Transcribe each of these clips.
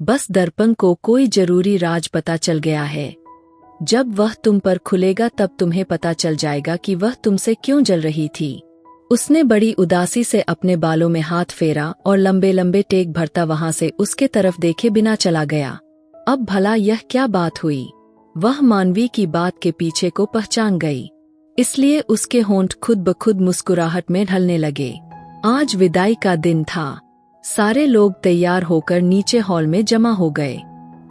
बस दर्पण को कोई जरूरी राज पता चल गया है। जब वह तुम पर खुलेगा तब तुम्हें पता चल जाएगा कि वह तुमसे क्यों जल रही थी। उसने बड़ी उदासी से अपने बालों में हाथ फेरा और लंबे लंबे टेक भरता वहां से उसके तरफ देखे बिना चला गया। अब भला यह क्या बात हुई? वह मानवी की बात के पीछे को पहचान गई, इसलिए उसके होंठ खुद ब खुद मुस्कुराहट में ढलने लगे। आज विदाई का दिन था। सारे लोग तैयार होकर नीचे हॉल में जमा हो गए,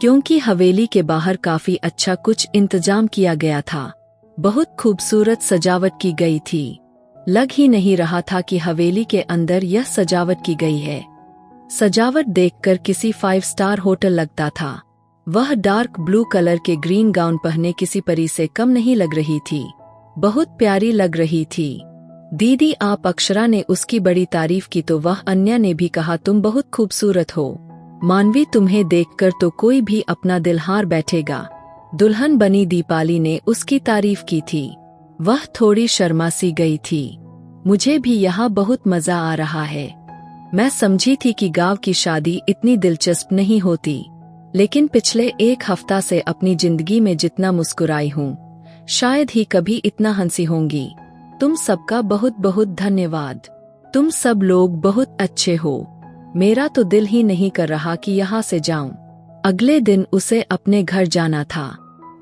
क्योंकि हवेली के बाहर काफी अच्छा कुछ इंतजाम किया गया था। बहुत खूबसूरत सजावट की गई थी। लग ही नहीं रहा था कि हवेली के अंदर यह सजावट की गई है। सजावट देखकर किसी 5 स्टार होटल लगता था। वह डार्क ब्लू कलर के ग्रीन गाउन पहने किसी परी से कम नहीं लग रही थी। बहुत प्यारी लग रही थी। दीदी आप, अक्षरा ने उसकी बड़ी तारीफ की तो वह अन्या ने भी कहा तुम बहुत खूबसूरत हो। मानवी तुम्हें देखकर तो कोई भी अपना दिल हार बैठेगा। दुल्हन बनी दीपाली ने उसकी तारीफ की थी। वह थोड़ी शर्मा सी गई थी। मुझे भी यहाँ बहुत मजा आ रहा है। मैं समझी थी कि गांव की शादी इतनी दिलचस्प नहीं होती, लेकिन पिछले 1 हफ्ता से अपनी जिंदगी में जितना मुस्कुराई हूँ शायद ही कभी इतना हंसी होंगी। तुम सबका बहुत बहुत धन्यवाद। तुम सब लोग बहुत अच्छे हो। मेरा तो दिल ही नहीं कर रहा कि यहाँ से जाऊं। अगले दिन उसे अपने घर जाना था,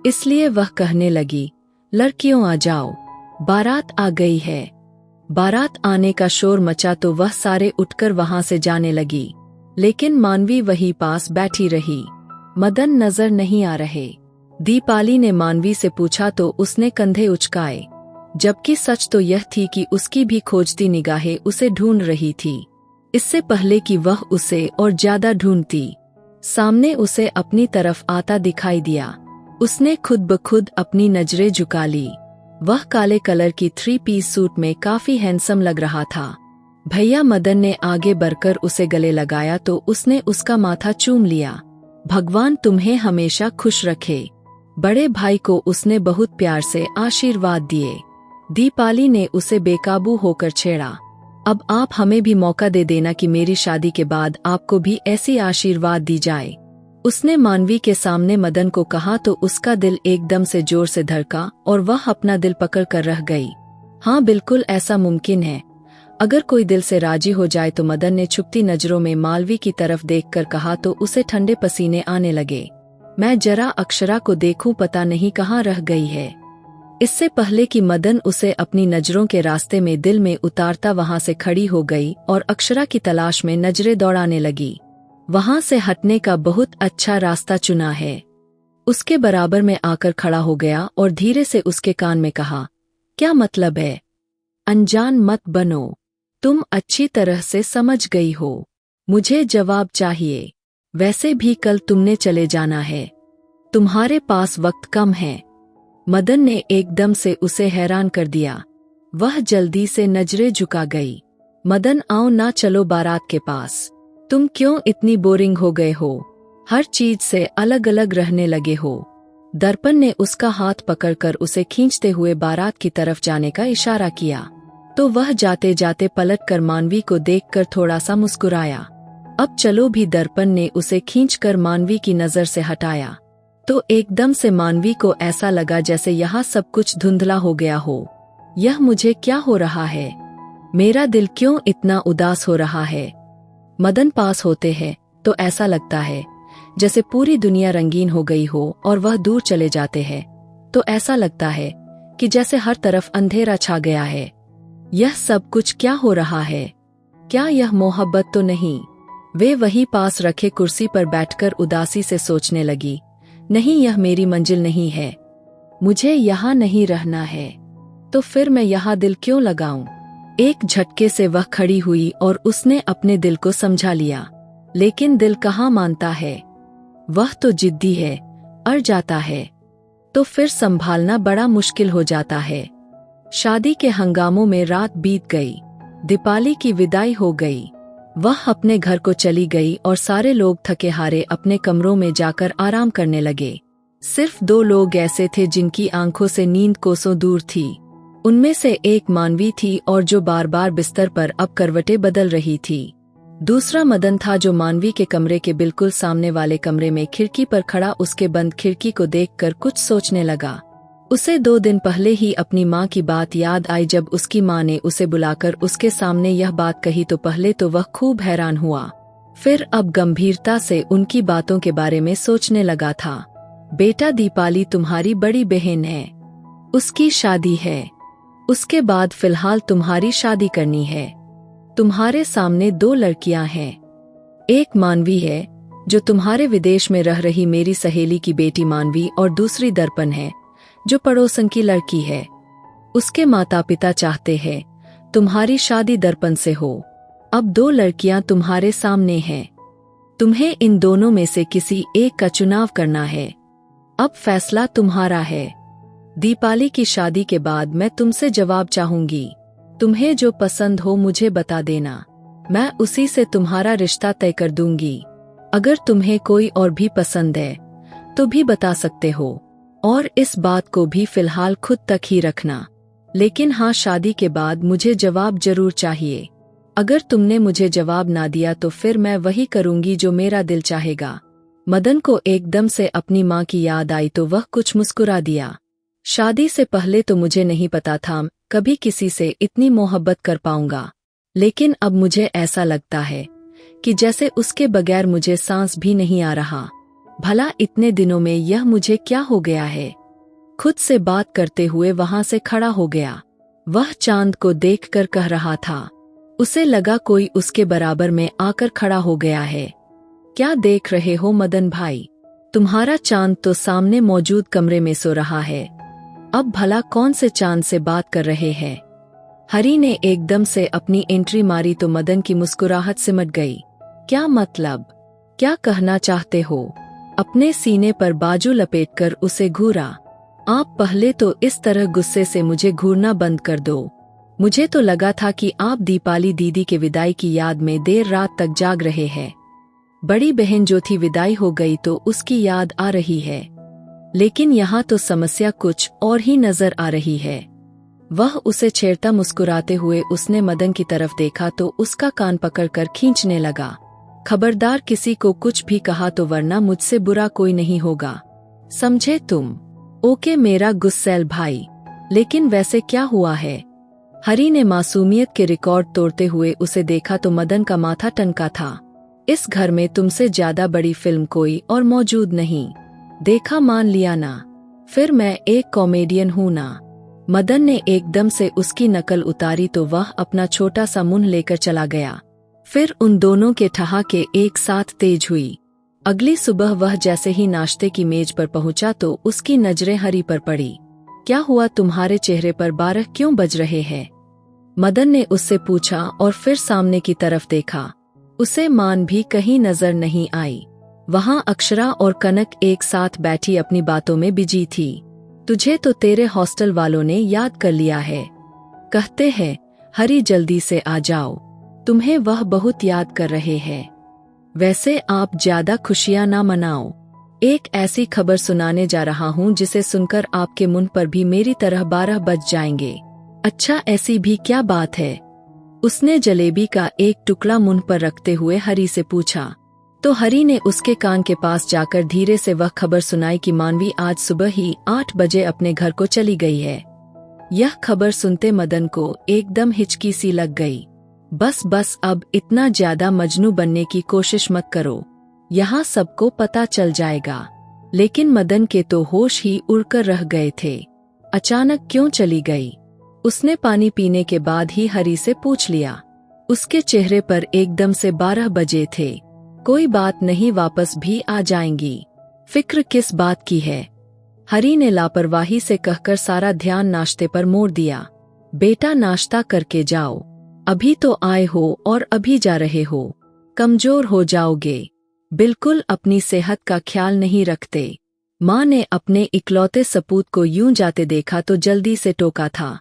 इसलिए वह कहने लगी, लड़कियों आ जाओ, बारात आ गई है। बारात आने का शोर मचा तो वह सारे उठकर वहां से जाने लगी, लेकिन मानवी वहीं पास बैठी रही। मदन नजर नहीं आ रहे। दीपाली ने मानवी से पूछा तो उसने कंधे उचकाए, जबकि सच तो यह थी कि उसकी भी खोजती निगाहें उसे ढूंढ रही थी। इससे पहले कि वह उसे और ज्यादा ढूंढती, सामने उसे अपनी तरफ आता दिखाई दिया। उसने खुद ब खुद अपनी नजरें झुका ली। वह काले कलर की 3 पीस सूट में काफी हैंडसम लग रहा था। भैया मदन ने आगे बढ़कर उसे गले लगाया तो उसने उसका माथा चूम लिया। भगवान तुम्हें हमेशा खुश रखे। बड़े भाई को उसने बहुत प्यार से आशीर्वाद दिए। दीपाली ने उसे बेकाबू होकर छेड़ा। अब आप हमें भी मौका दे देना कि मेरी शादी के बाद आपको भी ऐसी आशीर्वाद दी जाए। उसने मानवी के सामने मदन को कहा तो उसका दिल एकदम से जोर से धड़का और वह अपना दिल पकड़ कर रह गई। हाँ, बिल्कुल ऐसा मुमकिन है। अगर कोई दिल से राजी हो जाए तो मदन ने छुपती नजरों में मालवी की तरफ देखकर कहा तो उसे ठंडे पसीने आने लगे। मैं जरा अक्षरा को देखूं, पता नहीं कहाँ रह गई है। इससे पहले कि मदन उसे अपनी नजरों के रास्ते में दिल में उतारता वहां से खड़ी हो गई और अक्षरा की तलाश में नजरें दौड़ाने लगी। वहां से हटने का बहुत अच्छा रास्ता चुना है। उसके बराबर में आकर खड़ा हो गया और धीरे से उसके कान में कहा, क्या मतलब है? अनजान मत बनो। तुम अच्छी तरह से समझ गई हो। मुझे जवाब चाहिए। वैसे भी कल तुमने चले जाना है। तुम्हारे पास वक्त कम है। मदन ने एकदम से उसे हैरान कर दिया। वह जल्दी से नजरें झुका गई। मदन आओ ना, चलो बारात के पास। तुम क्यों इतनी बोरिंग हो गए हो? हर चीज से अलग अलग रहने लगे हो। दर्पण ने उसका हाथ पकड़कर उसे खींचते हुए बारात की तरफ जाने का इशारा किया, तो वह जाते जाते पलटकर मानवी को देखकर थोड़ा सा मुस्कुराया। अब चलो भी। दर्पण ने उसे खींचकर मानवी की नजर से हटाया तो एकदम से मानवी को ऐसा लगा जैसे यहाँ सब कुछ धुंधला हो गया हो। यह मुझे क्या हो रहा है? मेरा दिल क्यों इतना उदास हो रहा है? मदन पास होते हैं तो ऐसा लगता है जैसे पूरी दुनिया रंगीन हो गई हो, और वह दूर चले जाते हैं तो ऐसा लगता है कि जैसे हर तरफ अंधेरा छा गया है। यह सब कुछ क्या हो रहा है? क्या यह मोहब्बत तो नहीं? वे वही पास रखे कुर्सी पर बैठकर उदासी से सोचने लगी, नहीं, यह मेरी मंजिल नहीं है। मुझे यहाँ नहीं रहना है। तो फिर मैं यहाँ दिल क्यों लगाऊं? एक झटके से वह खड़ी हुई और उसने अपने दिल को समझा लिया, लेकिन दिल कहाँ मानता है। वह तो जिद्दी है, अड़ जाता है तो फिर संभालना बड़ा मुश्किल हो जाता है। शादी के हंगामों में रात बीत गई। दीपाली की विदाई हो गई। वह अपने घर को चली गई और सारे लोग थके हारे अपने कमरों में जाकर आराम करने लगे। सिर्फ 2 लोग ऐसे थे जिनकी आंखों से नींद कोसों दूर थी। उनमें से एक मानवी थी और जो बार बार बिस्तर पर अब करवटें बदल रही थी। दूसरा मदन था जो मानवी के कमरे के बिल्कुल सामने वाले कमरे में खिड़की पर खड़ा उसके बंद खिड़की को देखकर कुछ सोचने लगा। उसे 2 दिन पहले ही अपनी माँ की बात याद आई। जब उसकी माँ ने उसे बुलाकर उसके सामने यह बात कही तो पहले तो वह खूब हैरान हुआ, फिर अब गंभीरता से उनकी बातों के बारे में सोचने लगा था। बेटा, दीपाली तुम्हारी बड़ी बहन है, उसकी शादी है, उसके बाद फिलहाल तुम्हारी शादी करनी है। तुम्हारे सामने 2 लड़कियां हैं, एक मानवी है जो तुम्हारे विदेश में रह रही मेरी सहेली की बेटी मानवी, और दूसरी दर्पण है जो पड़ोसन की लड़की है। उसके माता पिता चाहते हैं तुम्हारी शादी दर्पण से हो। अब 2 लड़कियां तुम्हारे सामने हैं, तुम्हें इन दोनों में से किसी एक का चुनाव करना है। अब फैसला तुम्हारा है। दीपाली की शादी के बाद मैं तुमसे जवाब चाहूंगी। तुम्हें जो पसंद हो मुझे बता देना, मैं उसी से तुम्हारा रिश्ता तय कर दूंगी। अगर तुम्हें कोई और भी पसंद है तो भी बता सकते हो, और इस बात को भी फिलहाल खुद तक ही रखना। लेकिन हाँ, शादी के बाद मुझे जवाब जरूर चाहिए। अगर तुमने मुझे जवाब ना दिया तो फिर मैं वही करूंगी जो मेरा दिल चाहेगा। मदन को एकदम से अपनी माँ की याद आई तो वह कुछ मुस्कुरा दिया। शादी से पहले तो मुझे नहीं पता था कभी किसी से इतनी मोहब्बत कर पाऊंगा, लेकिन अब मुझे ऐसा लगता है कि जैसे उसके बगैर मुझे सांस भी नहीं आ रहा। भला इतने दिनों में यह मुझे क्या हो गया है। खुद से बात करते हुए वहां से खड़ा हो गया। वह चांद को देखकर कह रहा था। उसे लगा कोई उसके बराबर में आकर खड़ा हो गया है। क्या देख रहे हो मदन भाई, तुम्हारा चांद तो सामने मौजूद कमरे में सो रहा है। अब भला कौन से चांद से बात कर रहे हैं। हरी ने एकदम से अपनी एंट्री मारी तो मदन की मुस्कुराहट सिमट गई। क्या मतलब, क्या कहना चाहते हो। अपने सीने पर बाजू लपेटकर उसे घूरा। आप पहले तो इस तरह गुस्से से मुझे घूरना बंद कर दो। मुझे तो लगा था कि आप दीपाली दीदी के विदाई की याद में देर रात तक जाग रहे हैं। बड़ी बहन जो थी विदाई हो गई तो उसकी याद आ रही है, लेकिन यहाँ तो समस्या कुछ और ही नजर आ रही है। वह उसे छेड़ता मुस्कुराते हुए उसने मदन की तरफ देखा तो उसका कान पकड़कर खींचने लगा। खबरदार, किसी को कुछ भी कहा तो वरना मुझसे बुरा कोई नहीं होगा, समझे तुम। ओके मेरा गुस्सैल भाई, लेकिन वैसे क्या हुआ है। हरी ने मासूमियत के रिकॉर्ड तोड़ते हुए उसे देखा तो मदन का माथा टनका था। इस घर में तुमसे ज्यादा बड़ी फिल्म कोई और मौजूद नहीं। देखा, मान लिया ना, फिर मैं एक कॉमेडियन हूं ना। मदन ने एकदम से उसकी नकल उतारी तो वह अपना छोटा सा मुंह लेकर चला गया। फिर उन दोनों के ठहाके एक साथ तेज हुई। अगली सुबह वह जैसे ही नाश्ते की मेज पर पहुंचा तो उसकी नजरें हरी पर पड़ी। क्या हुआ, तुम्हारे चेहरे पर 12 क्यों बज रहे हैं। मदन ने उससे पूछा और फिर सामने की तरफ देखा। उसे मान भी कहीं नजर नहीं आई। वहां अक्षरा और कनक एक साथ बैठी अपनी बातों में बिजी थी। तुझे तो तेरे हॉस्टल वालों ने याद कर लिया है, कहते हैं हरी जल्दी से आ जाओ, तुम्हें वह बहुत याद कर रहे हैं। वैसे आप ज्यादा खुशियां ना मनाओ, एक ऐसी खबर सुनाने जा रहा हूं जिसे सुनकर आपके मुंह पर भी मेरी तरह 12 बज जाएंगे। अच्छा, ऐसी भी क्या बात है। उसने जलेबी का एक टुकड़ा मुंह पर रखते हुए हरी से पूछा तो हरी ने उसके कान के पास जाकर धीरे से वह खबर सुनाई कि मानवी आज सुबह ही 8 बजे अपने घर को चली गई है। यह खबर सुनते मदन को एकदम हिचकी सी लग गई। बस अब इतना ज्यादा मजनू बनने की कोशिश मत करो, यहाँ सबको पता चल जाएगा। लेकिन मदन के तो होश ही उड़कर रह गए थे। अचानक क्यों चली गई, उसने पानी पीने के बाद ही हरी से पूछ लिया। उसके चेहरे पर एकदम से 12 बजे थे। कोई बात नहीं, वापस भी आ जाएंगी, फिक्र किस बात की है। हरी ने लापरवाही से कहकर सारा ध्यान नाश्ते पर मोड़ दिया। बेटा, नाश्ता करके जाओ, अभी तो आए हो और अभी जा रहे हो, कमजोर हो जाओगे। बिल्कुल अपनी सेहत का ख्याल नहीं रखते। माँ ने अपने इकलौते सपूत को यूं जाते देखा तो जल्दी से टोका था,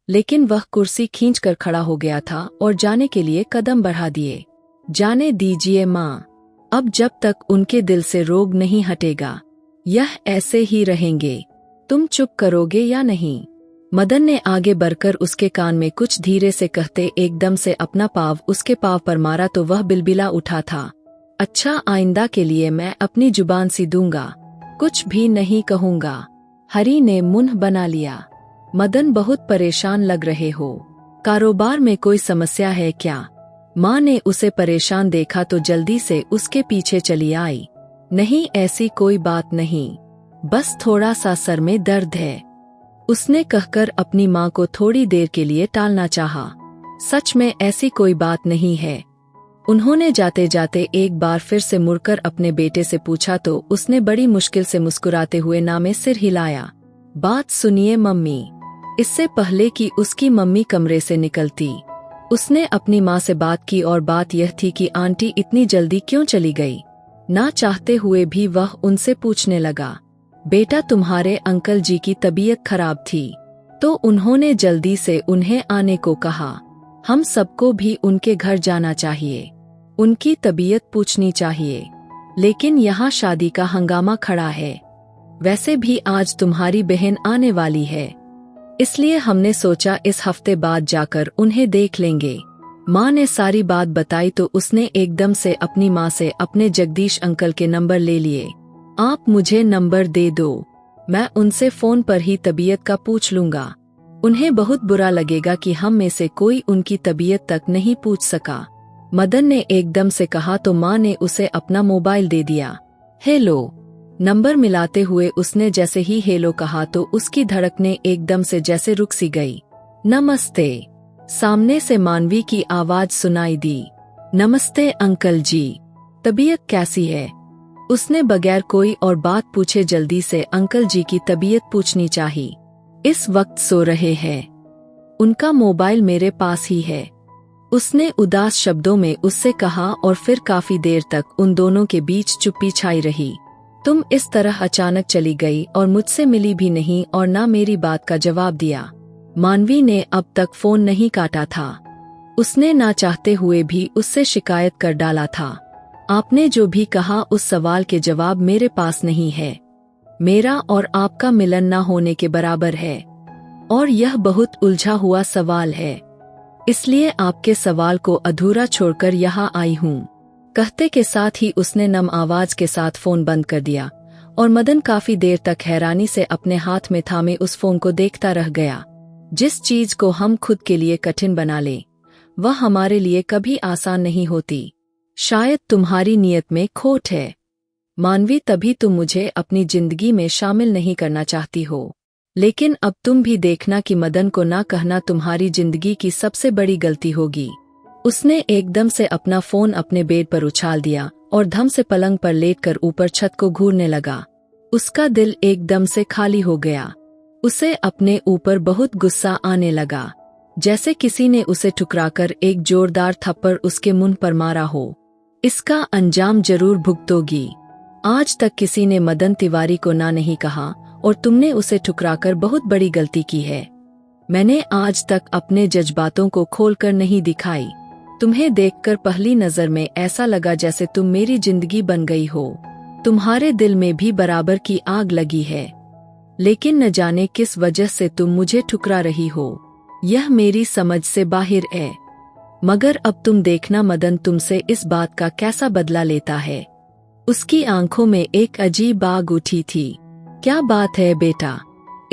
लेकिन वह कुर्सी खींचकर खड़ा हो गया था और जाने के लिए कदम बढ़ा दिए। जाने दीजिए माँ, अब जब तक उनके दिल से रोग नहीं हटेगा यह ऐसे ही रहेंगे। तुम चुप करोगे या नहीं। मदन ने आगे बढ़कर उसके कान में कुछ धीरे से कहते एकदम से अपना पाँव उसके पाँव पर मारा तो वह बिलबिला उठा था। अच्छा, आइंदा के लिए मैं अपनी जुबान सी दूंगा, कुछ भी नहीं कहूंगा। हरी ने मुंह बना लिया। मदन, बहुत परेशान लग रहे हो, कारोबार में कोई समस्या है क्या? माँ ने उसे परेशान देखा तो जल्दी से उसके पीछे चली आई। नहीं, ऐसी कोई बात नहीं, बस थोड़ा सा सर में दर्द है, उसने कहकर अपनी माँ को थोड़ी देर के लिए टालना चाहा। सच में ऐसी कोई बात नहीं है। उन्होंने जाते जाते एक बार फिर से मुड़कर अपने बेटे से पूछा तो उसने बड़ी मुश्किल से मुस्कुराते हुए ना में सिर हिलाया। बात सुनिए मम्मी। इससे पहले कि उसकी मम्मी कमरे से निकलती, उसने अपनी माँ से बात की और बात यह थी कि आंटी इतनी जल्दी क्यों चली गई। ना चाहते हुए भी वह उनसे पूछने लगा, बेटा तुम्हारे अंकल जी की तबीयत खराब थी तो उन्होंने जल्दी से उन्हें आने को कहा। हम सबको भी उनके घर जाना चाहिए, उनकी तबीयत पूछनी चाहिए, लेकिन यहाँ शादी का हंगामा खड़ा है। वैसे भी आज तुम्हारी बहन आने वाली है, इसलिए हमने सोचा इस हफ्ते बाद जाकर उन्हें देख लेंगे। माँ ने सारी बात बताई तो उसने एकदम से अपनी माँ से अपने जगदीश अंकल के नंबर ले लिए। आप मुझे नंबर दे दो, मैं उनसे फोन पर ही तबीयत का पूछ लूंगा। उन्हें बहुत बुरा लगेगा कि हम में से कोई उनकी तबीयत तक नहीं पूछ सका। मदन ने एकदम से कहा तो माँ ने उसे अपना मोबाइल दे दिया। हेलो, नंबर मिलाते हुए उसने जैसे ही हेलो कहा तो उसकी धड़कनें एकदम से जैसे रुक सी गई। नमस्ते, सामने से मानवी की आवाज सुनाई दी। नमस्ते अंकल जी, तबीयत कैसी है? उसने बगैर कोई और बात पूछे जल्दी से अंकल जी की तबीयत पूछनी चाहिए। इस वक्त सो रहे हैं, उनका मोबाइल मेरे पास ही है, उसने उदास शब्दों में उससे कहा और फिर काफी देर तक उन दोनों के बीच चुप्पी छाई रही। तुम इस तरह अचानक चली गई और मुझसे मिली भी नहीं और ना मेरी बात का जवाब दिया। मानवी ने अब तक फोन नहीं काटा था। उसने ना चाहते हुए भी उससे शिकायत कर डाला था। आपने जो भी कहा उस सवाल के जवाब मेरे पास नहीं है। मेरा और आपका मिलन ना होने के बराबर है और यह बहुत उलझा हुआ सवाल है, इसलिए आपके सवाल को अधूरा छोड़कर यहाँ आई हूँ। कहते के साथ ही उसने नम आवाज के साथ फोन बंद कर दिया और मदन काफी देर तक हैरानी से अपने हाथ में थामे उस फोन को देखता रह गया। जिस चीज को हम खुद के लिए कठिन बना ले वह हमारे लिए कभी आसान नहीं होती। शायद तुम्हारी नियत में खोट है मानवी, तभी तुम मुझे अपनी जिंदगी में शामिल नहीं करना चाहती हो। लेकिन अब तुम भी देखना कि मदन को ना कहना तुम्हारी जिंदगी की सबसे बड़ी गलती होगी। उसने एकदम से अपना फोन अपने बेड पर उछाल दिया और धम से पलंग पर लेटकर ऊपर छत को घूरने लगा। उसका दिल एकदम से खाली हो गया। उसे अपने ऊपर बहुत गुस्सा आने लगा, जैसे किसी ने उसे ठुकराकर एक जोरदार थप्पड़ उसके मुंह पर मारा हो। इसका अंजाम जरूर भुगतोगी। आज तक किसी ने मदन तिवारी को ना नहीं कहा और तुमने उसे ठुकराकर बहुत बड़ी गलती की है। मैंने आज तक अपने जज्बातों को खोलकर नहीं दिखाई। तुम्हें देखकर पहली नजर में ऐसा लगा जैसे तुम मेरी जिंदगी बन गई हो। तुम्हारे दिल में भी बराबर की आग लगी है, लेकिन न जाने किस वजह से तुम मुझे ठुकरा रही हो। यह मेरी समझ से बाहर है। मगर अब तुम देखना मदन तुमसे इस बात का कैसा बदला लेता है। उसकी आंखों में एक अजीब आग उठी थी। क्या बात है बेटा?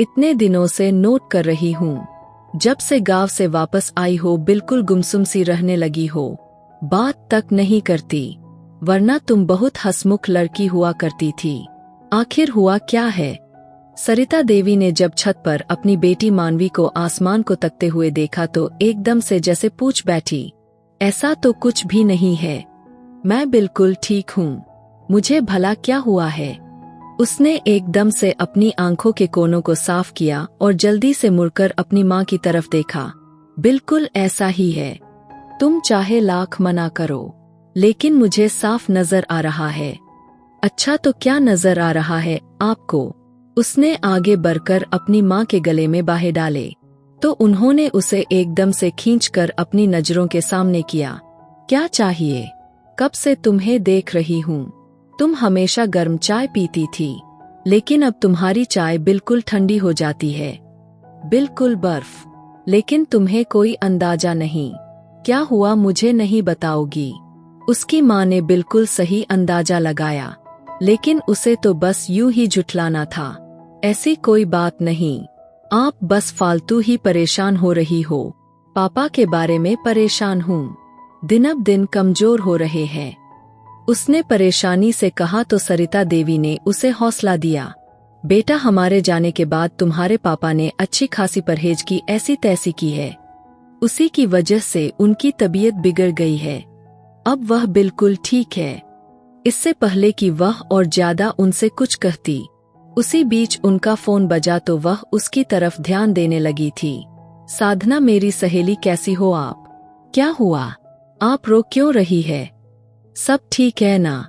इतने दिनों से नोट कर रही हूँ। जब से गांव से वापस आई हो बिल्कुल गुमसुम सी रहने लगी हो, बात तक नहीं करती, वरना तुम बहुत हंसमुख लड़की हुआ करती थी। आखिर हुआ क्या है? सरिता देवी ने जब छत पर अपनी बेटी मानवी को आसमान को तकते हुए देखा तो एकदम से जैसे पूछ बैठी, ऐसा तो कुछ भी नहीं है, मैं बिल्कुल ठीक हूँ, मुझे भला क्या हुआ है? उसने एकदम से अपनी आंखों के कोनों को साफ किया और जल्दी से मुड़कर अपनी माँ की तरफ देखा। बिल्कुल ऐसा ही है, तुम चाहे लाख मना करो, लेकिन मुझे साफ नजर आ रहा है। अच्छा तो क्या नजर आ रहा है आपको? उसने आगे बढ़कर अपनी माँ के गले में बाहें डाले तो उन्होंने उसे एकदम से खींचकर अपनी नजरों के सामने किया। क्या चाहिए? कब से तुम्हें देख रही हूँ। तुम हमेशा गर्म चाय पीती थी, लेकिन अब तुम्हारी चाय बिल्कुल ठंडी हो जाती है। बिल्कुल बर्फ। लेकिन तुम्हें कोई अंदाजा नहीं। क्या हुआ मुझे नहीं बताओगी? उसकी माँ ने बिल्कुल सही अंदाजा लगाया, लेकिन उसे तो बस यूं ही झुठलाना था। ऐसी कोई बात नहीं, आप बस फालतू ही परेशान हो रही हो। पापा के बारे में परेशान हूँ, दिन अब दिन कमजोर हो रहे हैं। उसने परेशानी से कहा तो सरिता देवी ने उसे हौसला दिया। बेटा, हमारे जाने के बाद तुम्हारे पापा ने अच्छी खासी परहेज की ऐसी तैसी की है। उसी की वजह से उनकी तबीयत बिगड़ गई है। अब वह बिल्कुल ठीक है। इससे पहले कि वह और ज्यादा उनसे कुछ कहती, उसी बीच उनका फोन बजा तो वह उसकी तरफ ध्यान देने लगी थी। साधना, मेरी सहेली, कैसी हो आप? क्या हुआ? आप रो क्यों रही है? सब ठीक है ना?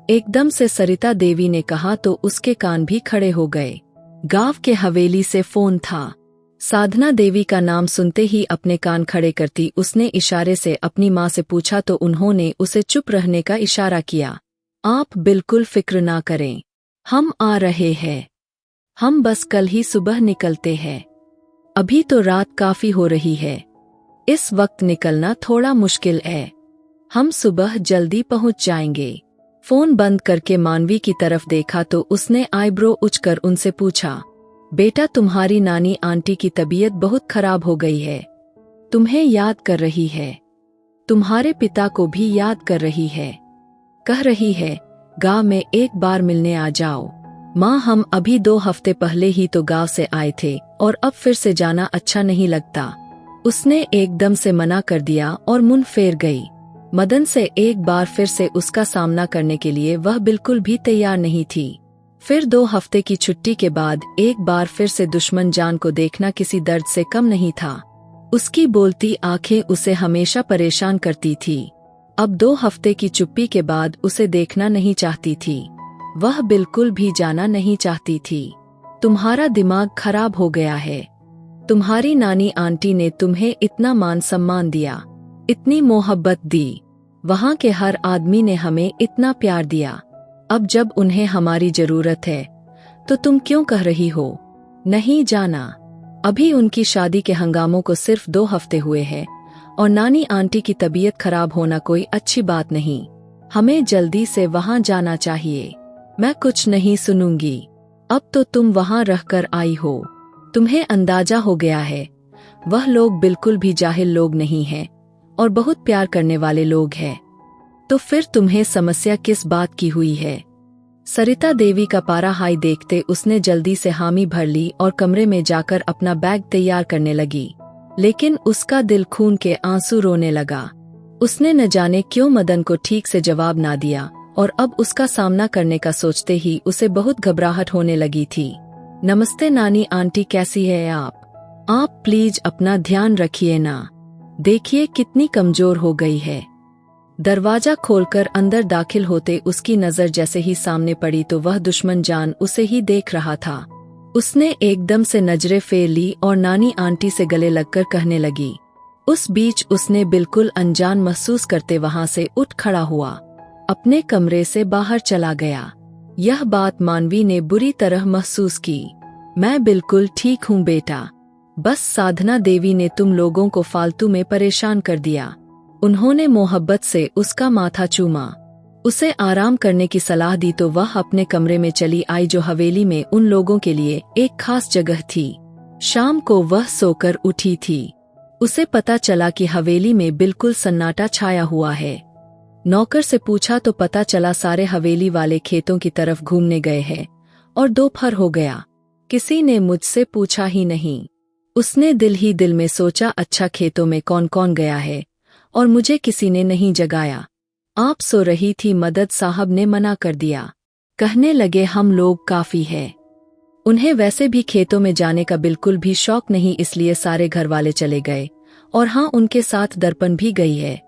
एकदम से सरिता देवी ने कहा तो उसके कान भी खड़े हो गए। गांव के हवेली से फोन था। साधना देवी का नाम सुनते ही अपने कान खड़े करती उसने इशारे से अपनी माँ से पूछा तो उन्होंने उसे चुप रहने का इशारा किया। आप बिल्कुल फिक्र ना करें, हम आ रहे हैं। हम बस कल ही सुबह निकलते हैं। अभी तो रात काफी हो रही है, इस वक्त निकलना थोड़ा मुश्किल है। हम सुबह जल्दी पहुंच जाएंगे। फोन बंद करके मानवी की तरफ देखा तो उसने आईब्रो उचकर उनसे पूछा, बेटा, तुम्हारी नानी आंटी की तबीयत बहुत खराब हो गई है। तुम्हें याद कर रही है, तुम्हारे पिता को भी याद कर रही है। कह रही है गांव में एक बार मिलने आ जाओ। माँ, हम अभी 2 हफ्ते पहले ही तो गांव से आए थे और अब फिर से जाना अच्छा नहीं लगता। उसने एकदम से मना कर दिया और मुंह फेर गई। मदन से एक बार फिर से उसका सामना करने के लिए वह बिल्कुल भी तैयार नहीं थी। फिर 2 हफ्ते की छुट्टी के बाद एक बार फिर से दुश्मन जान को देखना किसी दर्द से कम नहीं था। उसकी बोलती आंखें उसे हमेशा परेशान करती थी। अब 2 हफ्ते की चुप्पी के बाद उसे देखना नहीं चाहती थी। वह बिल्कुल भी जाना नहीं चाहती थी। तुम्हारा दिमाग खराब हो गया है। तुम्हारी नानी आंटी ने तुम्हें इतना मान सम्मान दिया, इतनी मोहब्बत दी। वहाँ के हर आदमी ने हमें इतना प्यार दिया। अब जब उन्हें हमारी जरूरत है तो तुम क्यों कह रही हो नहीं जाना? अभी उनकी शादी के हंगामों को सिर्फ 2 हफ्ते हुए हैं और नानी आंटी की तबीयत खराब होना कोई अच्छी बात नहीं। हमें जल्दी से वहाँ जाना चाहिए। मैं कुछ नहीं सुनूंगी। अब तो तुम वहाँ रहकर आई हो, तुम्हें अंदाजा हो गया है। वह लोग बिल्कुल भी जाहिल लोग नहीं हैं और बहुत प्यार करने वाले लोग हैं। तो फिर तुम्हें समस्या किस बात की हुई है? सरिता देवी का पारा हाई देखते उसने जल्दी से हामी भर ली और कमरे में जाकर अपना बैग तैयार करने लगी। लेकिन उसका दिल खून के आंसू रोने लगा। उसने न जाने क्यों मदन को ठीक से जवाब ना दिया और अब उसका सामना करने का सोचते ही उसे बहुत घबराहट होने लगी थी। नमस्ते नानी आंटी, कैसी है आप? आप प्लीज अपना ध्यान रखिए ना, देखिए कितनी कमजोर हो गई है। दरवाजा खोलकर अंदर दाखिल होते उसकी नजर जैसे ही सामने पड़ी तो वह दुश्मन जान उसे ही देख रहा था। उसने एकदम से नजरें फेर ली और नानी आंटी से गले लगकर कहने लगी। उस बीच उसने बिल्कुल अनजान महसूस करते वहां से उठ खड़ा हुआ, अपने कमरे से बाहर चला गया। यह बात मानवी ने बुरी तरह महसूस की। मैं बिल्कुल ठीक हूँ बेटा, बस साधना देवी ने तुम लोगों को फालतू में परेशान कर दिया। उन्होंने मोहब्बत से उसका माथा चूमा, उसे आराम करने की सलाह दी तो वह अपने कमरे में चली आई जो हवेली में उन लोगों के लिए एक खास जगह थी। शाम को वह सोकर उठी थी। उसे पता चला कि हवेली में बिल्कुल सन्नाटा छाया हुआ है। नौकर से पूछा तो पता चला सारे हवेली वाले खेतों की तरफ घूमने गए हैं और दोपहर हो गया। किसी ने मुझसे पूछा ही नहीं। उसने दिल ही दिल में सोचा, अच्छा खेतों में कौन कौन गया है और मुझे किसी ने नहीं जगाया। आप सो रही थी, मदद साहब ने मना कर दिया। कहने लगे हम लोग काफी है। उन्हें वैसे भी खेतों में जाने का बिल्कुल भी शौक नहीं, इसलिए सारे घर वाले चले गए और हाँ, उनके साथ दर्पण भी गई है।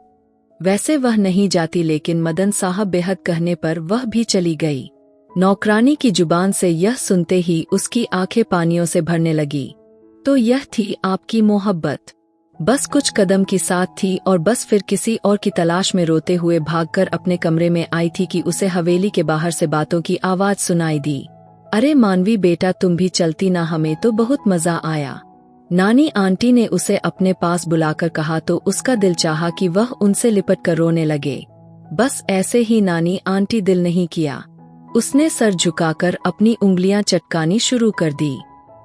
वैसे वह नहीं जाती, लेकिन मदन साहब बेहद कहने पर वह भी चली गई। नौकरानी की जुबान से यह सुनते ही उसकी आंखें पानियों से भरने लगी। तो यह थी आपकी मोहब्बत, बस कुछ कदम की साथ थी और बस फिर किसी और की तलाश में रोते हुए भागकर अपने कमरे में आई थी कि उसे हवेली के बाहर से बातों की आवाज सुनाई दी। अरे मानवी बेटा, तुम भी चलती ना, हमें तो बहुत मजा आया। नानी आंटी ने उसे अपने पास बुलाकर कहा तो उसका दिल चाहा कि वह उनसे लिपट कर रोने लगे। बस ऐसे ही नानी आंटी दिल नहीं किया। उसने सर झुकाकर अपनी उंगलियां चटकानी शुरू कर दी।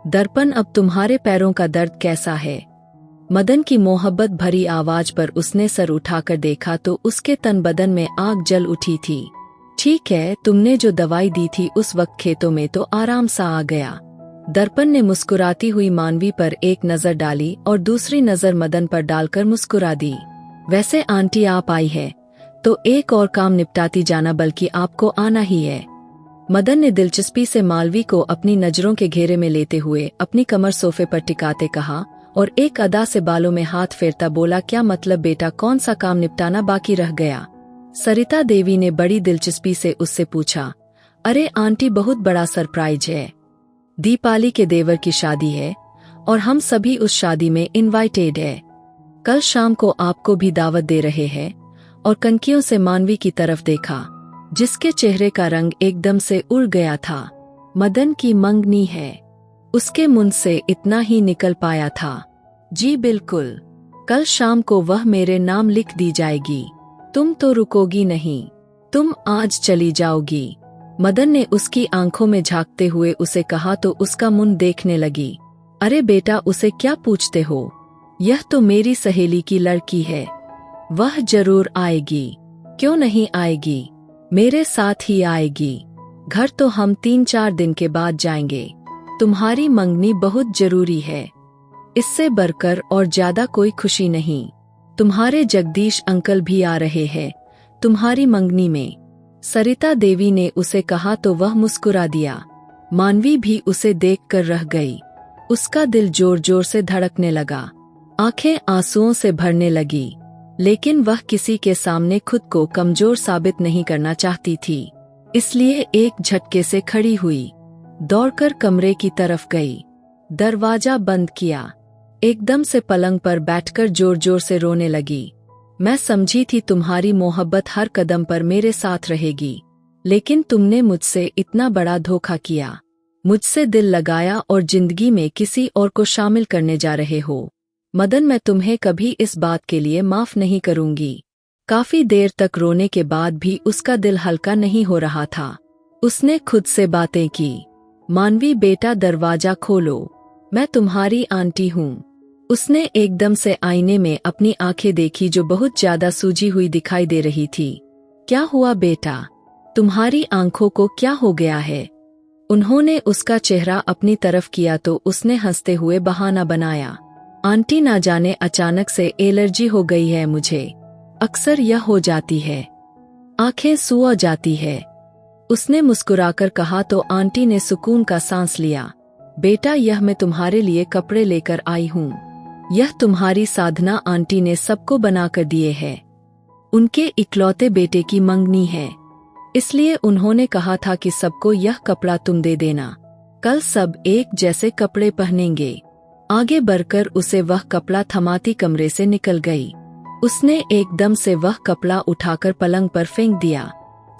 दर्पण, अब तुम्हारे पैरों का दर्द कैसा है? मदन की मोहब्बत भरी आवाज पर उसने सर उठाकर देखा तो उसके तन बदन में आग जल उठी थी। ठीक है, तुमने जो दवाई दी थी उस वक्त खेतों में तो आराम सा आ गया। दर्पण ने मुस्कुराती हुई मानवी पर एक नजर डाली और दूसरी नजर मदन पर डालकर मुस्कुरा दी। वैसे आंटी आप आई है तो एक और काम निपटाती जाना, बल्कि आपको आना ही है। मदन ने दिलचस्पी से मालवी को अपनी नजरों के घेरे में लेते हुए अपनी कमर सोफे पर टिकाते कहा और एक अदा से बालों में हाथ फेरता बोला, क्या मतलब बेटा, कौन सा काम निपटाना बाकी रह गया? सरिता देवी ने बड़ी दिलचस्पी से उससे पूछा। अरे आंटी, बहुत बड़ा सरप्राइज है। दीपाली के देवर की शादी है और हम सभी उस शादी में इनवाइटेड है। कल शाम को आपको भी दावत दे रहे हैं। और कनखियों से मानवी की तरफ देखा, जिसके चेहरे का रंग एकदम से उड़ गया था। मदन की मंगनी है, उसके मुंह से इतना ही निकल पाया था। जी बिल्कुल, कल शाम को वह मेरे नाम लिख दी जाएगी। तुम तो रुकोगी नहीं, तुम आज चली जाओगी। मदन ने उसकी आंखों में झांकते हुए उसे कहा तो उसका मुंह देखने लगी। अरे बेटा, उसे क्या पूछते हो? यह तो मेरी सहेली की लड़की है, वह जरूर आएगी। क्यों नहीं आएगी, मेरे साथ ही आएगी। घर तो हम 3-4 दिन के बाद जाएंगे। तुम्हारी मंगनी बहुत जरूरी है, इससे बढ़कर और ज्यादा कोई खुशी नहीं। तुम्हारे जगदीश अंकल भी आ रहे हैं तुम्हारी मंगनी में। सरिता देवी ने उसे कहा तो वह मुस्कुरा दिया। मानवी भी उसे देखकर रह गई। उसका दिल जोर जोर से धड़कने लगा, आंखें आंसुओं से भरने लगी, लेकिन वह किसी के सामने खुद को कमजोर साबित नहीं करना चाहती थी। इसलिए एक झटके से खड़ी हुई, दौड़कर कमरे की तरफ गई, दरवाजा बंद किया, एकदम से पलंग पर बैठकर जोर जोर से रोने लगी। मैं समझी थी तुम्हारी मोहब्बत हर कदम पर मेरे साथ रहेगी, लेकिन तुमने मुझसे इतना बड़ा धोखा किया, मुझसे दिल लगाया और जिंदगी में किसी और को शामिल करने जा रहे हो। मदन, मैं तुम्हें कभी इस बात के लिए माफ नहीं करूंगी। काफी देर तक रोने के बाद भी उसका दिल हल्का नहीं हो रहा था। उसने खुद से बातें की। मानवी बेटा, दरवाजा खोलो, मैं तुम्हारी आंटी हूँ। उसने एकदम से आईने में अपनी आंखें देखी जो बहुत ज्यादा सूजी हुई दिखाई दे रही थी। क्या हुआ बेटा, तुम्हारी आंखों को क्या हो गया है? उन्होंने उसका चेहरा अपनी तरफ किया तो उसने हंसते हुए बहाना बनाया। आंटी, ना जाने अचानक से एलर्जी हो गई है मुझे, अक्सर यह हो जाती है, आंखें सूआ जाती है। उसने मुस्कुराकर कहा तो आंटी ने सुकून का सांस लिया। बेटा, यह मैं तुम्हारे लिए कपड़े लेकर आई हूँ। यह तुम्हारी साधना आंटी ने सबको बनाकर दिए हैं। उनके इकलौते बेटे की मंगनी है, इसलिए उन्होंने कहा था कि सबको यह कपड़ा तुम दे देना। कल सब एक जैसे कपड़े पहनेंगे। आगे बढ़कर उसे वह कपड़ा थमाती कमरे से निकल गई। उसने एकदम से वह कपड़ा उठाकर पलंग पर फेंक दिया।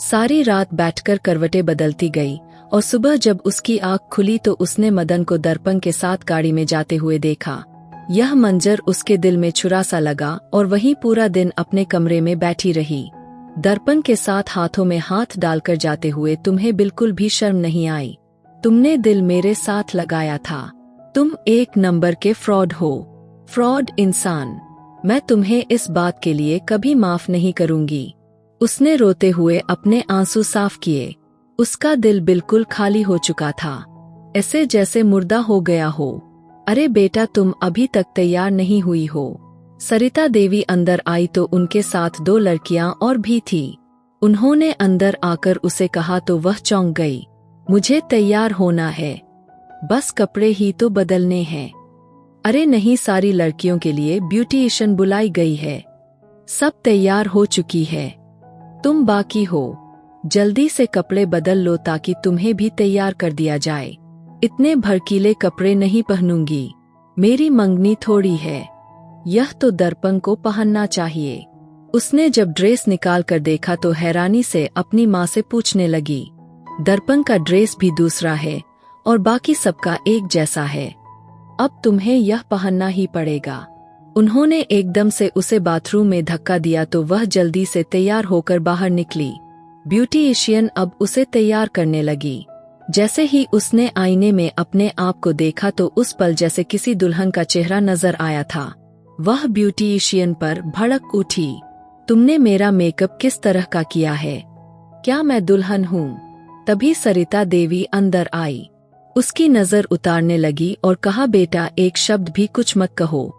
सारी रात बैठकर करवटें बदलती गई और सुबह जब उसकी आँख खुली तो उसने मदन को दर्पण के साथ गाड़ी में जाते हुए देखा। यह मंजर उसके दिल में छुरा सा लगा और वहीं पूरा दिन अपने कमरे में बैठी रही। दर्पण के साथ हाथों में हाथ डालकर जाते हुए, तुम्हें बिल्कुल भी शर्म नहीं आई? तुमने दिल मेरे साथ लगाया था। तुम एक नंबर के फ्रॉड हो, फ्रॉड इंसान। मैं तुम्हें इस बात के लिए कभी माफ नहीं करूंगी। उसने रोते हुए अपने आंसू साफ किए। उसका दिल बिल्कुल खाली हो चुका था, ऐसे जैसे मुर्दा हो गया हो। अरे बेटा, तुम अभी तक तैयार नहीं हुई हो। सरिता देवी अंदर आई तो उनके साथ 2 लड़कियां और भी थी। उन्होंने अंदर आकर उसे कहा तो वह चौंक गई। मुझे तैयार होना है, बस कपड़े ही तो बदलने हैं। अरे नहीं, सारी लड़कियों के लिए ब्यूटिशियन बुलाई गई है, सब तैयार हो चुकी है, तुम बाकी हो। जल्दी से कपड़े बदल लो ताकि तुम्हें भी तैयार कर दिया जाए। इतने भड़कीले कपड़े नहीं पहनूंगी, मेरी मंगनी थोड़ी है, यह तो दर्पण को पहनना चाहिए। उसने जब ड्रेस निकाल कर देखा तो हैरानी से अपनी माँ से पूछने लगी, दर्पण का ड्रेस भी दूसरा है और बाकी सबका एक जैसा है, अब तुम्हें यह पहनना ही पड़ेगा। उन्होंने एकदम से उसे बाथरूम में धक्का दिया तो वह जल्दी से तैयार होकर बाहर निकली। ब्यूटीशियन अब उसे तैयार करने लगी। जैसे ही उसने आईने में अपने आप को देखा तो उस पल जैसे किसी दुल्हन का चेहरा नजर आया था। वह ब्यूटीशियन पर भड़क उठी। तुमने मेरा मेकअप किस तरह का किया है? क्या मैं दुल्हन हूँ? तभी सरिता देवी अंदर आई। उसकी नजर उतारने लगी और कहा, बेटा एक शब्द भी कुछ मत कहो,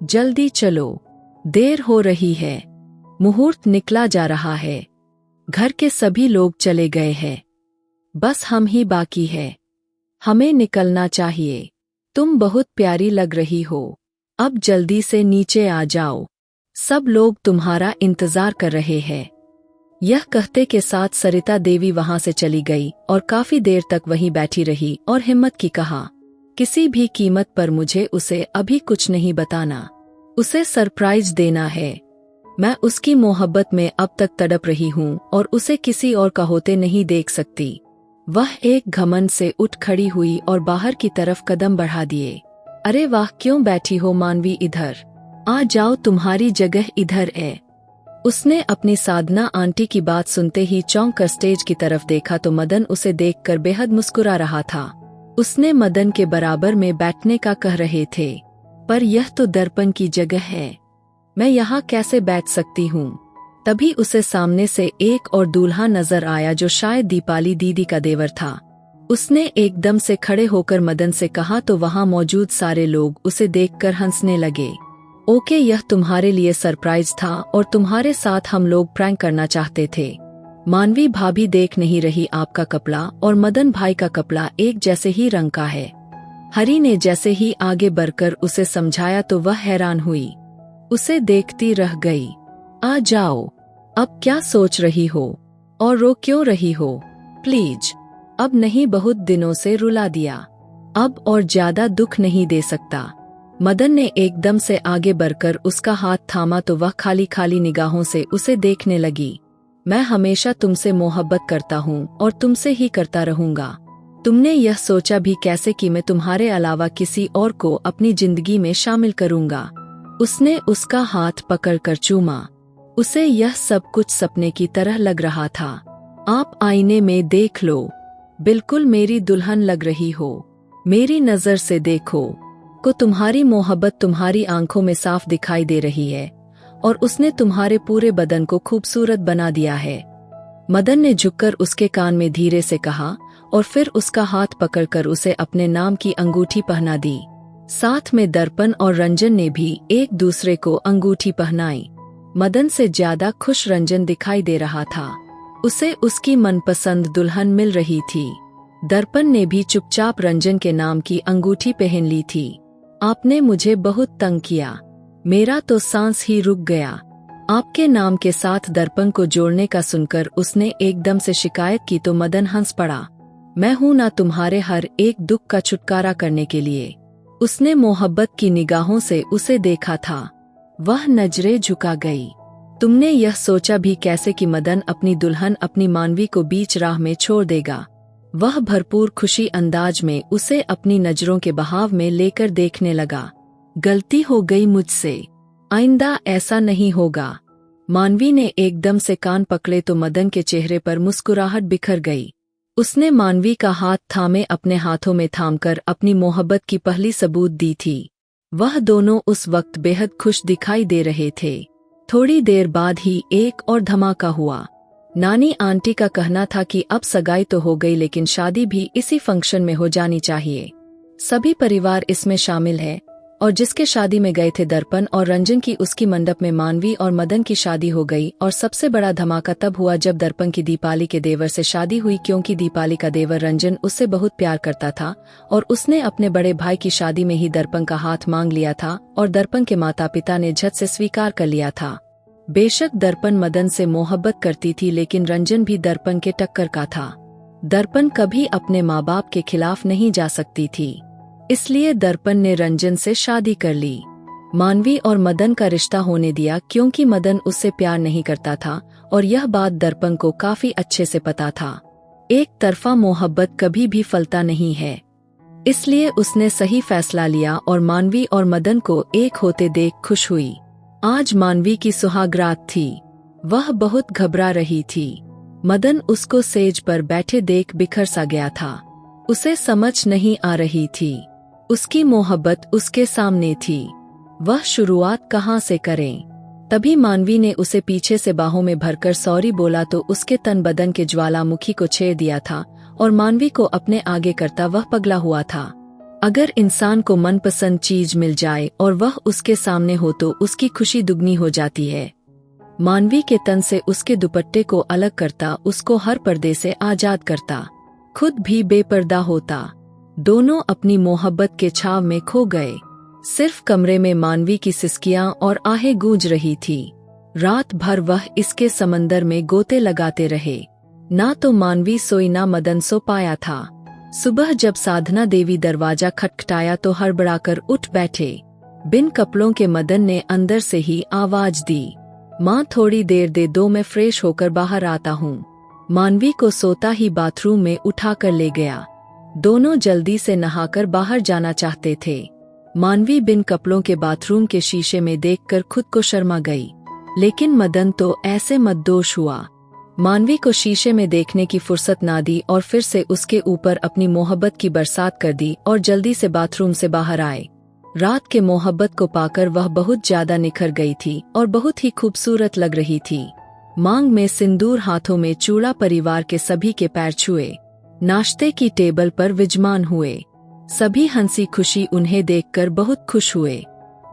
जल्दी चलो, देर हो रही है, मुहूर्त निकला जा रहा है, घर के सभी लोग चले गए हैं, बस हम ही बाकी है, हमें निकलना चाहिए। तुम बहुत प्यारी लग रही हो, अब जल्दी से नीचे आ जाओ, सब लोग तुम्हारा इंतजार कर रहे हैं। यह कहते के साथ सरिता देवी वहां से चली गई और काफी देर तक वहीं बैठी रही और हिम्मत की कहा, किसी भी कीमत पर मुझे उसे अभी कुछ नहीं बताना, उसे सरप्राइज देना है। मैं उसकी मोहब्बत में अब तक तड़प रही हूँ और उसे किसी और का होते नहीं देख सकती। वह एक घमंड से उठ खड़ी हुई और बाहर की तरफ कदम बढ़ा दिए। अरे वाह, क्यों बैठी हो मानवी, इधर आ जाओ, तुम्हारी जगह इधर है। उसने अपनी साधना आंटी की बात सुनते ही चौंक कर स्टेज की तरफ देखा तो मदन उसे देखकर बेहद मुस्कुरा रहा था। उसने मदन के बराबर में बैठने का कह रहे थे, पर यह तो दर्पण की जगह है, मैं यहाँ कैसे बैठ सकती हूँ। तभी उसे सामने से एक और दूल्हा नजर आया जो शायद दीपाली दीदी का देवर था। उसने एकदम से खड़े होकर मदन से कहा तो वहाँ मौजूद सारे लोग उसे देखकर हंसने लगे। ओके, यह तुम्हारे लिए सरप्राइज था और तुम्हारे साथ हम लोग प्रैंक करना चाहते थे। मानवी भाभी देख नहीं रही, आपका कपड़ा और मदन भाई का कपड़ा एक जैसे ही रंग का है। हरी ने जैसे ही आगे बढ़कर उसे समझाया तो वह हैरान हुई, उसे देखती रह गई। आ जाओ, अब क्या सोच रही हो और रो क्यों रही हो? प्लीज, अब नहीं, बहुत दिनों से रुला दिया, अब और ज्यादा दुख नहीं दे सकता। मदन ने एकदम से आगे बढ़कर उसका हाथ थामा तो वह खाली खाली निगाहों से उसे देखने लगी। मैं हमेशा तुमसे मोहब्बत करता हूँ और तुमसे ही करता रहूंगा। तुमने यह सोचा भी कैसे कि मैं तुम्हारे अलावा किसी और को अपनी जिंदगी में शामिल करूंगा? उसने उसका हाथ पकड़कर चूमा। उसे यह सब कुछ सपने की तरह लग रहा था। आप आईने में देख लो, बिल्कुल मेरी दुल्हन लग रही हो, मेरी नजर से देखो को तुम्हारी मोहब्बत तुम्हारी आंखों में साफ दिखाई दे रही है और उसने तुम्हारे पूरे बदन को खूबसूरत बना दिया है। मदन ने झुककर उसके कान में धीरे से कहा और फिर उसका हाथ पकड़कर उसे अपने नाम की अंगूठी पहना दी। साथ में दर्पण और रंजन ने भी एक दूसरे को अंगूठी पहनाई। मदन से ज्यादा खुश रंजन दिखाई दे रहा था। उसे उसकी मनपसंद दुल्हन मिल रही थी। दर्पण ने भी चुपचाप रंजन के नाम की अंगूठी पहन ली थी। आपने मुझे बहुत तंग किया, मेरा तो सांस ही रुक गया। आपके नाम के साथ दर्पण को जोड़ने का सुनकर उसने एकदम से शिकायत की तो मदन हंस पड़ा। मैं हूं ना तुम्हारे हर एक दुख का छुटकारा करने के लिए। उसने मोहब्बत की निगाहों से उसे देखा था। वह नजरें झुका गई। तुमने यह सोचा भी कैसे कि मदन अपनी दुल्हन अपनी मानवी को बीच राह में छोड़ देगा? वह भरपूर खुशी अंदाज में उसे अपनी नजरों के बहाव में लेकर देखने लगा। गलती हो गई मुझसे, आइंदा ऐसा नहीं होगा। मानवी ने एकदम से कान पकड़े तो मदन के चेहरे पर मुस्कुराहट बिखर गई। उसने मानवी का हाथ थामे अपने हाथों में थामकर अपनी मोहब्बत की पहली सबूत दी थी। वह दोनों उस वक्त बेहद खुश दिखाई दे रहे थे। थोड़ी देर बाद ही एक और धमाका हुआ। नानी आंटी का कहना था कि अब सगाई तो हो गई लेकिन शादी भी इसी फंक्शन में हो जानी चाहिए। सभी परिवार इसमें शामिल है और जिसके शादी में गए थे दर्पण और रंजन की, उसकी मंडप में मानवी और मदन की शादी हो गई। और सबसे बड़ा धमाका तब हुआ जब दर्पण की दीपाली के देवर से शादी हुई, क्योंकि दीपाली का देवर रंजन उससे बहुत प्यार करता था और उसने अपने बड़े भाई की शादी में ही दर्पण का हाथ मांग लिया था और दर्पण के माता पिता ने झट से स्वीकार कर लिया था। बेशक दर्पण मदन से मोहब्बत करती थी लेकिन रंजन भी दर्पण के टक्कर का था। दर्पण कभी अपने माँ बाप के खिलाफ नहीं जा सकती थी, इसलिए दर्पण ने रंजन से शादी कर ली। मानवी और मदन का रिश्ता होने दिया क्योंकि मदन उससे प्यार नहीं करता था और यह बात दर्पण को काफी अच्छे से पता था। एक तरफा मोहब्बत कभी भी फलता नहीं है। इसलिए उसने सही फैसला लिया और मानवी और मदन को एक होते देख खुश हुई। आज मानवी की सुहागरात थी। वह बहुत घबरा रही थी। मदन उसको सेज पर बैठे देख बिखर सा गया था। उसे समझ नहीं आ रही थी। उसकी मोहब्बत उसके सामने थी। वह शुरुआत कहाँ से करें? तभी मानवी ने उसे पीछे से बाहों में भरकर सॉरी बोला तो उसके तन बदन के ज्वालामुखी को छेड़ दिया था और मानवी को अपने आगे करता वह पगला हुआ था। अगर इंसान को मनपसंद चीज मिल जाए और वह उसके सामने हो तो उसकी खुशी दुगनी हो जाती है। मानवी के तन से उसके दुपट्टे को अलग करता, उसको हर पर्दे से आजाद करता, खुद भी बेपर्दा होता। दोनों अपनी मोहब्बत के छाव में खो गए। सिर्फ कमरे में मानवी की सिसकियां और आहें गूंज रही थी। रात भर वह इसके समंदर में गोते लगाते रहे। ना तो मानवी सोई ना मदन सो पाया था। सुबह जब साधना देवी दरवाजा खटखटाया तो हड़बड़ाकर उठ बैठे। बिन कपड़ों के मदन ने अंदर से ही आवाज दी, माँ थोड़ी देर दे दो, मैं फ्रेश होकर बाहर आता हूँ। मानवी को सोता ही बाथरूम में उठाकर ले गया। दोनों जल्दी से नहाकर बाहर जाना चाहते थे। मानवी बिन कपड़ों के बाथरूम के शीशे में देखकर खुद को शर्मा गई, लेकिन मदन तो ऐसे मद्दोश हुआ। मानवी को शीशे में देखने की फुर्सत ना दी और फिर से उसके ऊपर अपनी मोहब्बत की बरसात कर दी और जल्दी से बाथरूम से बाहर आए। रात के मोहब्बत को पाकर वह बहुत ज्यादा निखर गई थी और बहुत ही खूबसूरत लग रही थी। मांग में सिंदूर, हाथों में चूड़ा, परिवार के सभी के पैर छुए। नाश्ते की टेबल पर विजमान हुए। सभी हंसी खुशी उन्हें देखकर बहुत खुश हुए।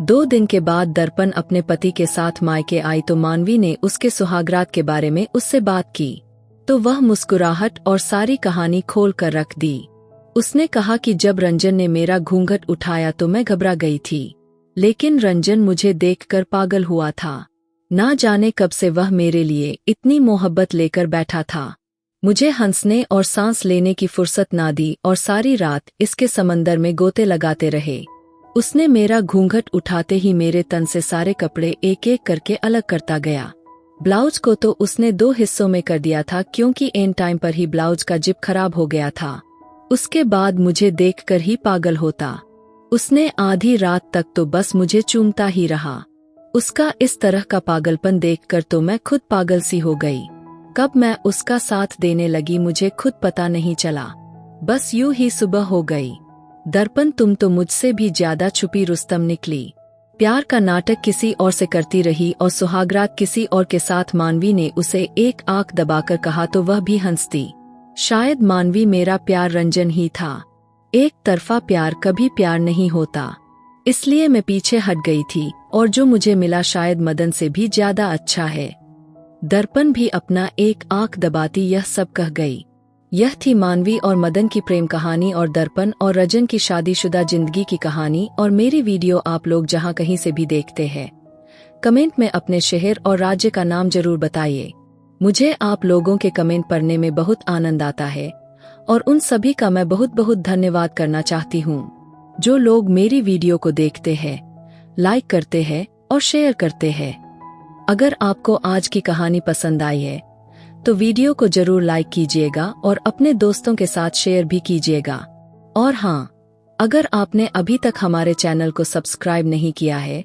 2 दिन के बाद दर्पण अपने पति के साथ मायके आई तो मानवी ने उसके सुहागरात के बारे में उससे बात की तो वह मुस्कुराहट और सारी कहानी खोल कर रख दी। उसने कहा कि जब रंजन ने मेरा घूंघट उठाया तो मैं घबरा गई थी, लेकिन रंजन मुझे देखकर पागल हुआ था। ना जाने कब से वह मेरे लिए इतनी मोहब्बत लेकर बैठा था। मुझे हंसने और सांस लेने की फुर्सत ना दी और सारी रात इसके समंदर में गोते लगाते रहे। उसने मेरा घूंघट उठाते ही मेरे तन से सारे कपड़े एक एक करके अलग करता गया। ब्लाउज को तो उसने 2 हिस्सों में कर दिया था क्योंकि एंड टाइम पर ही ब्लाउज का जिप खराब हो गया था। उसके बाद मुझे देखकर ही पागल होता। उसने आधी रात तक तो बस मुझे चूमता ही रहा। उसका इस तरह का पागलपन देखकर तो मैं खुद पागल सी हो गई। कब मैं उसका साथ देने लगी मुझे खुद पता नहीं चला। बस यूं ही सुबह हो गई। दर्पण, तुम तो मुझसे भी ज्यादा छुपी रुस्तम निकली। प्यार का नाटक किसी और से करती रही और सुहागरात किसी और के साथ। मानवी ने उसे एक आंख दबाकर कहा तो वह भी हंसती। शायद मानवी मेरा प्यार रंजन ही था। एक तरफा प्यार कभी प्यार नहीं होता, इसलिए मैं पीछे हट गई थी और जो मुझे मिला शायद मदन से भी ज्यादा अच्छा है। दर्पण भी अपना एक आंख दबाती यह सब कह गई। यह थी मानवी और मदन की प्रेम कहानी और दर्पण और रंजन की शादीशुदा जिंदगी की कहानी। और मेरी वीडियो आप लोग जहां कहीं से भी देखते हैं, कमेंट में अपने शहर और राज्य का नाम जरूर बताइए। मुझे आप लोगों के कमेंट पढ़ने में बहुत आनंद आता है और उन सभी का मैं बहुत बहुत धन्यवाद करना चाहती हूँ जो लोग मेरी वीडियो को देखते हैं, लाइक करते हैं और शेयर करते हैं। अगर आपको आज की कहानी पसंद आई है तो वीडियो को जरूर लाइक कीजिएगा और अपने दोस्तों के साथ शेयर भी कीजिएगा। और हाँ, अगर आपने अभी तक हमारे चैनल को सब्सक्राइब नहीं किया है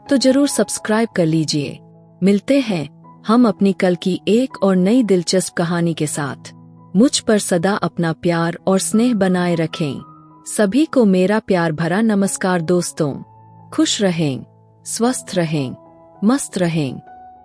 तो जरूर सब्सक्राइब कर लीजिए। मिलते हैं हम अपनी कल की एक और नई दिलचस्प कहानी के साथ। मुझ पर सदा अपना प्यार और स्नेह बनाए रखें। सभी को मेरा प्यार भरा नमस्कार दोस्तों। खुश रहें, स्वस्थ रहें, मस्त रहें।